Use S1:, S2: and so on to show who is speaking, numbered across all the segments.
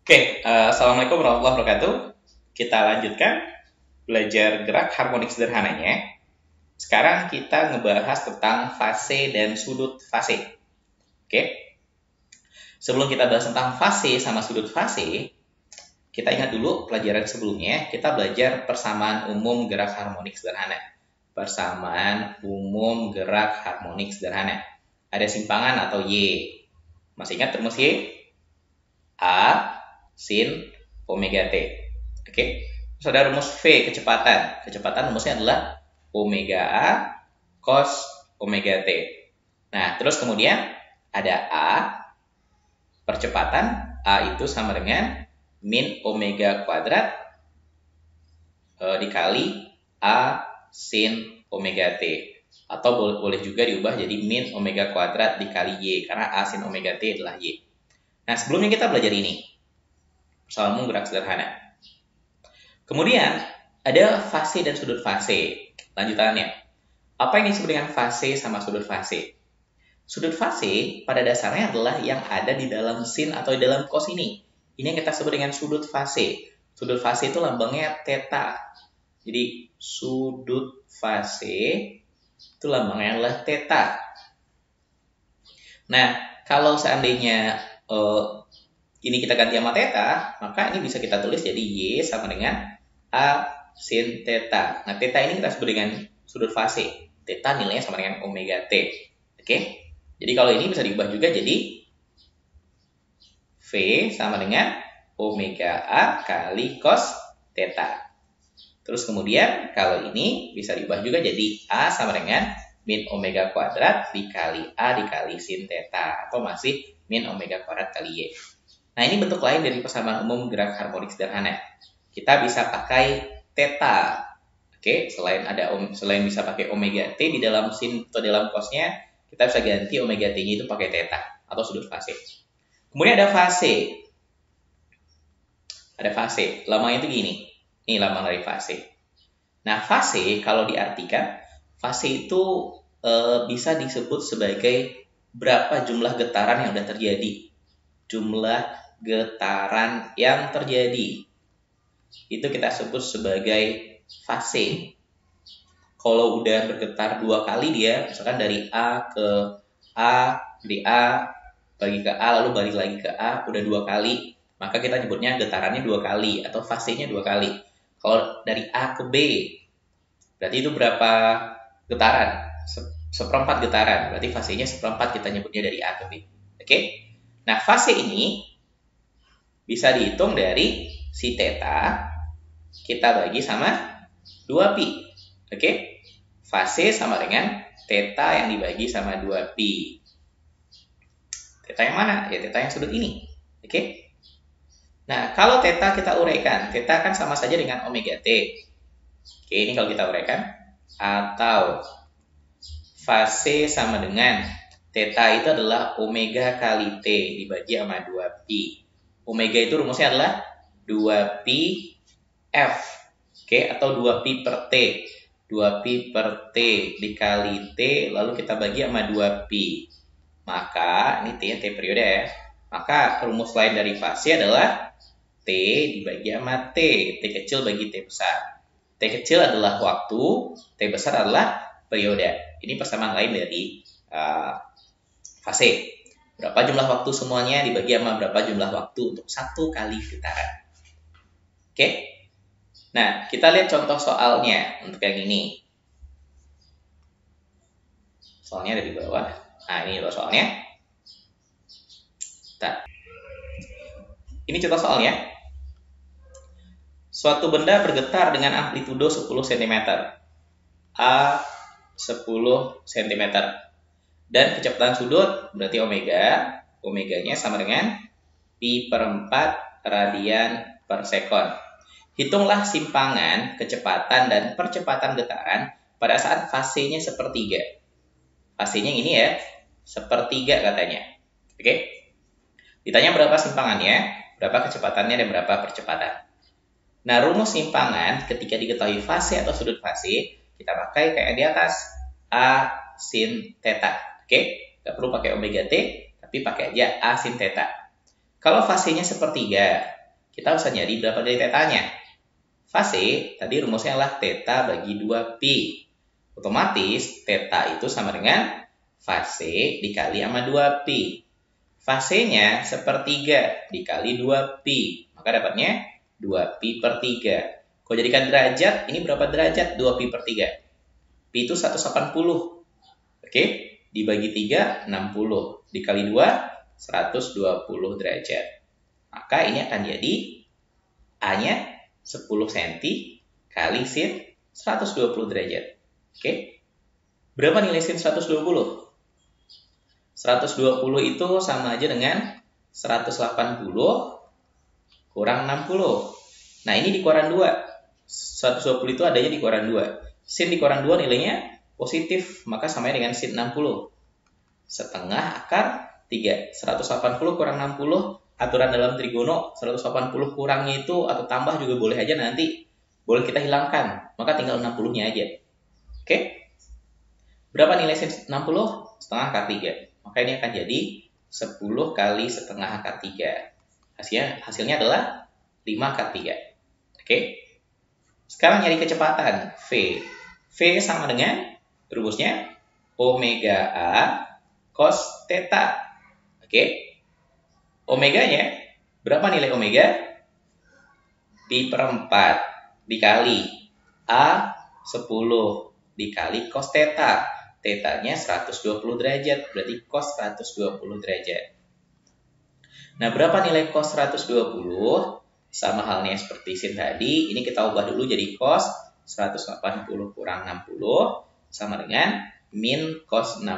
S1: Assalamualaikum warahmatullahi wabarakatuh. Kita lanjutkan belajar gerak harmonik sederhananya. Sekarang kita ngebahas tentang fase dan sudut fase. Oke, sebelum kita bahas tentang fase sama sudut fase, kita ingat dulu pelajaran sebelumnya, kita belajar persamaan umum gerak harmonik sederhana. Persamaan umum gerak harmonik sederhana. Ada simpangan atau Y. Masih ingat rumus Y? A sin omega T. Oke. Terus ada rumus V, kecepatan. Kecepatan rumusnya adalah omega A cos omega T. Nah, terus kemudian ada A, percepatan. A itu sama dengan min omega kuadrat dikali A sin omega T. Atau boleh juga diubah jadi min omega kuadrat dikali Y, karena A sin omega T adalah Y. Nah, sebelumnya kita belajar ini. Persamaan umum gerak sederhana. Kemudian, ada fase dan sudut fase. Lanjutannya. Apa yang disebut dengan fase sama sudut fase? Sudut fase pada dasarnya adalah yang ada di dalam sin atau di dalam cos ini. Ini yang kita sebut dengan sudut fase. Sudut fase itu lambangnya theta. Jadi, sudut fase itu lambangnya adalah theta. Nah, kalau seandainya ini kita ganti sama theta, maka ini bisa kita tulis jadi Y sama dengan A sin theta. Nah, theta ini kita sebut dengan sudut fase. Theta nilainya sama dengan omega T. Oke? Jadi kalau ini bisa diubah juga jadi V sama dengan omega A kali cos theta. Terus kemudian kalau ini bisa diubah juga jadi A sama dengan min omega kuadrat dikali A dikali sin theta. Atau masih min omega kuadrat kali Y. Nah, ini bentuk lain dari persamaan umum gerak harmonik sederhana. Kita bisa pakai theta. Oke, selain bisa pakai omega T di dalam sin atau dalam cosnya, kita bisa ganti omega T-nya itu pakai theta atau sudut fase. Kemudian ada fase. Ada fase. Lambangnya itu gini. Ini lambang dari fase. Nah, fase kalau diartikan, fase itu bisa disebut sebagai berapa jumlah getaran yang sudah terjadi. Jumlah getaran yang terjadi itu kita sebut sebagai fase. Kalau udah bergetar 2 kali dia, misalkan dari A ke A, dari A bagi ke A lalu balik lagi ke A, udah 2 kali, maka kita nyebutnya getarannya 2 kali atau fasenya 2 kali. Kalau dari A ke B, berarti itu berapa getaran? Seperempat getaran, berarti fasenya seperempat, kita nyebutnya dari A ke B. Oke? Nah, fase ini bisa dihitung dari si theta kita bagi sama 2pi. Oke? Fase sama dengan theta yang dibagi sama 2pi. Theta yang mana? Ya, theta yang sudut ini. Oke? Nah, kalau theta kita uraikan, theta kan sama saja dengan omega T. Oke, ini kalau kita uraikan. Atau fase sama dengan theta itu adalah omega kali T dibagi sama 2pi. Omega itu rumusnya adalah 2pi F. Oke, atau 2pi per T. 2pi per T dikali T, lalu kita bagi sama 2pi. Maka, ini T periode ya. Maka rumus lain dari fase adalah T dibagi sama T. T kecil bagi T besar. T kecil adalah waktu, T besar adalah periode. Ini persamaan lain dari fase. Berapa jumlah waktu semuanya dibagi sama berapa jumlah waktu untuk 1 kali getaran. Oke? Nah, kita lihat contoh soalnya untuk yang ini. Soalnya ada di bawah. Nah, ini loh soalnya. Ini contoh soalnya. Suatu benda bergetar dengan amplitudo 10 cm. A 10 cm. Dan kecepatan sudut berarti omega. Omeganya sama dengan pi per 4 radian per sekon. Hitunglah simpangan, kecepatan, dan percepatan getaran pada saat fasenya sepertiga. Fasenya ini ya, sepertiga katanya. Oke? Ditanya berapa simpangannya, berapa kecepatannya, dan berapa percepatan. Nah, rumus simpangan ketika diketahui fase atau sudut fase, kita pakai kayak di atas. A sin theta. Oke, nggak perlu pakai omega T, tapi pakai aja A sin theta. Kalau fasenya sepertiga, kita bisa nyari berapa dari tetanya. Fase, tadi rumusnya adalah theta bagi 2 pi. Otomatis, theta itu sama dengan fase dikali sama 2 pi. Fasenya sepertiga dikali 2 pi. Maka dapatnya 2 pi per 3. Kalau jadikan derajat, ini berapa derajat? 2 pi per 3. Pi itu 180. Oke, dibagi 3, 60. Dikali 2, 120 derajat. Maka ini akan jadi A-nya 10 cm kali sin 120 derajat. Oke. Berapa nilai sin 120? 120 itu sama aja dengan 180 kurang 60. Nah, ini dikurangi 2. 120 itu adanya dikurangi 2. Sin dikurangi 2 nilainya positif, maka sama dengan sin 60. Setengah akar 3. 180 kurang 60, aturan dalam trigono, 180 kurangnya itu atau tambah juga boleh aja nanti. Boleh kita hilangkan, maka tinggal 60-nya aja. Oke? Berapa nilai sin 60? Setengah akar 3. Maka ini akan jadi 10 kali setengah akar 3. Hasilnya adalah 5 akar 3. Oke? Sekarang nyari kecepatan. V. V sama dengan rumusnya omega A cos theta. Oke? Omeganya, berapa nilai omega? Pi per 4 dikali A 10 dikali cos theta. Tetanya 120 derajat, berarti cos 120 derajat. Nah, berapa nilai cos 120? Sama halnya seperti sin tadi, ini kita ubah dulu jadi cos 180 kurang 60 sama dengan min cos 60.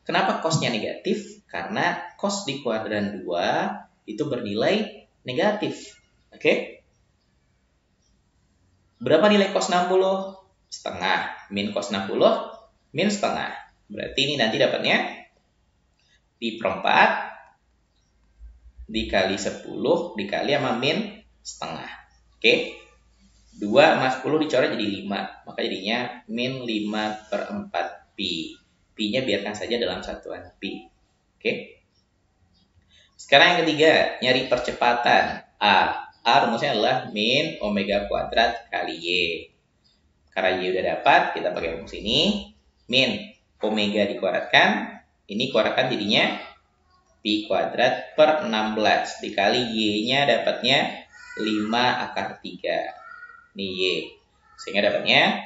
S1: Kenapa cosnya negatif? Karena cos di kuadran 2 itu bernilai negatif. Oke? Berapa nilai cos 60? Setengah. Min cos 60? Min setengah. Berarti ini nanti dapatnya pi per 4 dikali 10 dikali sama min setengah. Oke? 2 sama 10 dicoret jadi 5. Maka jadinya min 5 per 4 pi. Pi-nya biarkan saja dalam satuan pi. Oke? Sekarang yang ketiga, nyari percepatan. A. A rumusnya adalah min omega kuadrat kali Y. Karena Y udah dapat, kita pakai rumus ini. Min omega dikuadratkan, ini kuadratkan jadinya pi kuadrat per 16 dikali Y-nya dapatnya 5 akar 3. Ini Y. Sehingga dapatnya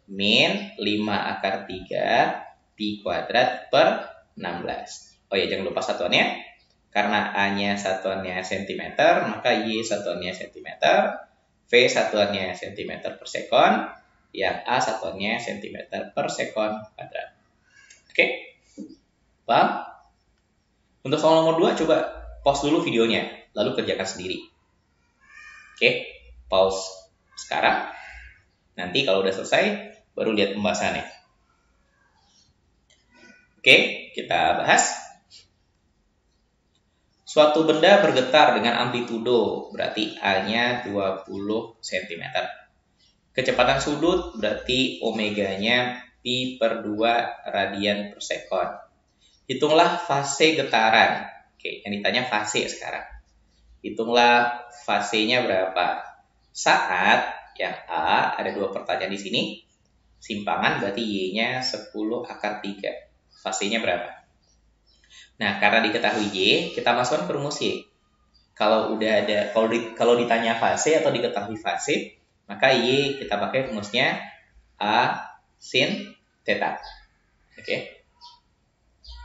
S1: min 5 akar 3 pi kuadrat per 16. Oh ya, jangan lupa satuannya. Karena A-nya satuannya cm, maka Y satuannya cm, V satuannya cm per sekon, yang A satuannya cm per sekon kuadrat. Oke? Paham? Untuk soal nomor 2, coba pause dulu videonya, lalu kerjakan sendiri. Oke? Pause sekarang. Nanti kalau udah selesai, baru lihat pembahasannya. Oke, kita bahas. Suatu benda bergetar dengan amplitudo, berarti A-nya 20 cm. Kecepatan sudut berarti omeganya pi per 2 radian per sekon. Hitunglah fase getaran. Oke, yang ditanya fase sekarang. Hitunglah fasenya berapa. Saat yang A, ada 2 pertanyaan di sini. Simpangan berarti Y-nya 10 akar 3. Fasenya berapa? Nah, karena diketahui Y, kita masukkan ke rumus Y. Kalau ditanya fase atau diketahui fase, maka Y kita pakai rumusnya A sin theta. Oke.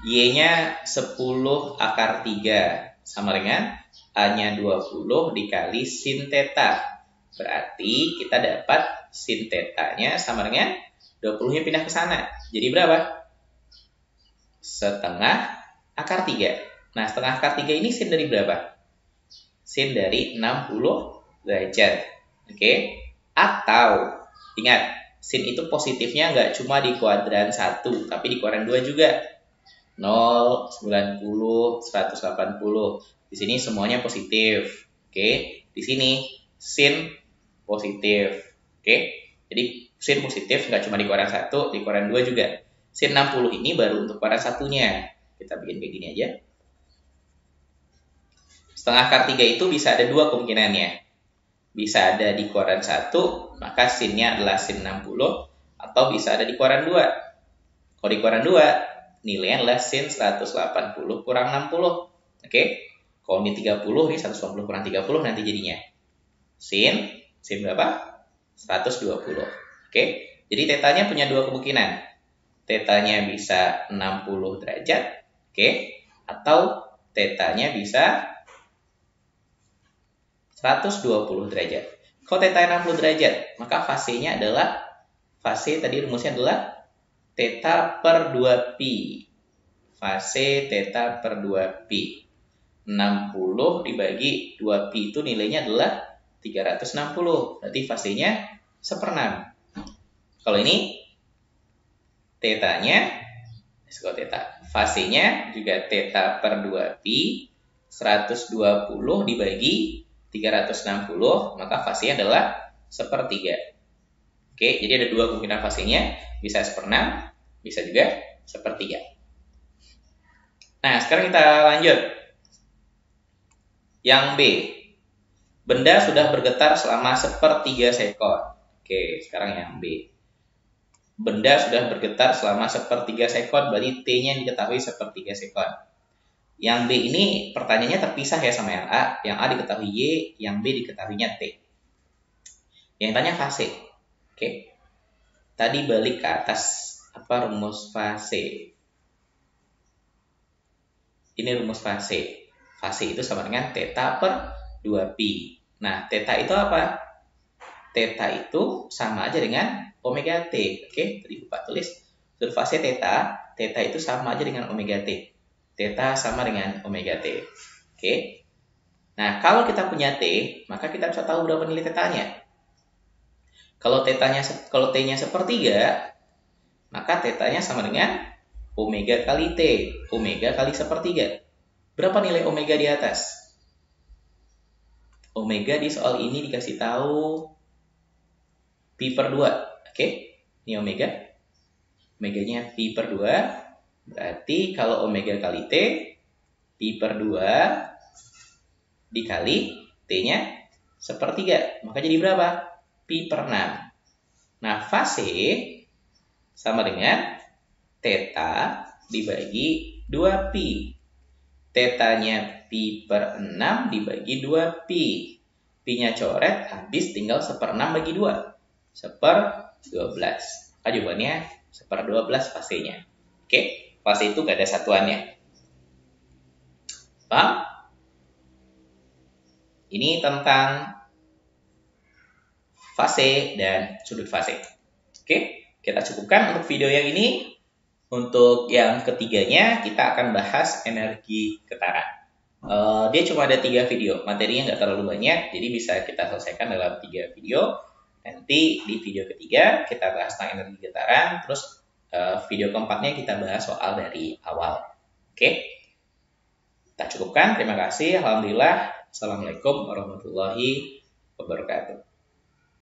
S1: Y-nya 10 akar 3 sama dengan A-nya 20 dikali sin theta. Berarti kita dapat sin theta-nya sama dengan 20-nya pindah ke sana. Jadi berapa? Setengah akar 3. Nah, setengah akar 3 ini sin dari berapa? Sin dari 60 derajat. Oke. Atau, ingat, sin itu positifnya nggak cuma di kuadran 1, tapi di kuadran 2 juga. 0, 90, 180. Di sini semuanya positif. Oke. Di sini sin positif. Oke. Jadi sin positif nggak cuma di kuadran 1, di kuadran 2 juga. Sin 60 ini baru untuk kuadran 1-nya. Kita bikin kayak gini aja. Setengah akar 3 itu bisa ada dua kemungkinannya. Bisa ada di kuadran 1, maka sinnya adalah sin 60, atau bisa ada di kuadran 2. Kalau di kuadran 2, nilainya adalah sin 180 kurang 60. Oke? Kalau ini 30, ini 180 kurang 30 nanti jadinya. Sin berapa? 120. Oke? Jadi tetanya punya dua kemungkinan. Tetanya bisa 60 derajat, oke? Atau tetanya bisa 120 derajat. Kalau theta 60 derajat, maka fasenya adalah, fase tadi rumusnya adalah theta per 2 pi. Fase theta per 2 pi. 60 dibagi 2 pi itu nilainya adalah 360. Berarti fasenya 1/6. Kalau ini tetanya, fasenya juga theta per 2 pi, 120 dibagi 360, maka fasenya adalah 1/3. Oke, jadi ada dua kemungkinan fasenya, bisa 1/6, bisa juga 1/3. Nah, sekarang kita lanjut. Yang B, benda sudah bergetar selama 1/3 sekon. Oke, sekarang yang B. Benda sudah bergetar selama 1/3 sekon, berarti T-nya diketahui 1/3 sekon. Yang B ini pertanyaannya terpisah ya sama yang A. Yang A diketahui Y, yang B diketahuinya T. Yang tanya fase. Oke. Tadi balik ke atas. Apa rumus fase? Ini rumus fase. Fase itu sama dengan theta per 2 pi. Nah, theta itu apa? Theta itu sama aja dengan omega T. Oke, tadi lupa tulis. Untuk fase theta itu sama aja dengan omega T. Theta sama dengan omega T. Oke. Nah, kalau kita punya T, maka kita bisa tahu berapa nilai tetanya. Kalau T-nya 1/3, maka tetanya sama dengan omega kali T. Omega kali 1/3. Berapa nilai omega di atas? Omega di soal ini dikasih tahu pi per 2. Oke. Ini omega. Omeganya pi per 2. Berarti kalau omega kali T, pi per 2 dikali T-nya 1/3. Maka jadi berapa? Pi per 6. Nah, fase sama dengan theta dibagi 2 pi. Tetanya pi per 6 dibagi 2 pi. Pi-nya coret, habis tinggal 1/6 bagi 2. 1/12. Maka jawabannya 1/12 fasenya. Oke. Fase itu gak ada satuannya. Paham? Ini tentang fase dan sudut fase. Oke, kita cukupkan untuk video yang ini. Untuk yang ketiganya, kita akan bahas energi getaran. Dia cuma ada 3 video. Materinya nggak terlalu banyak, jadi bisa kita selesaikan dalam 3 video. Nanti di video ketiga, kita bahas tentang energi getaran. Terus video keempatnya kita bahas soal dari awal. Oke, kita cukupkan. Terima kasih. Alhamdulillah. Assalamualaikum warahmatullahi wabarakatuh.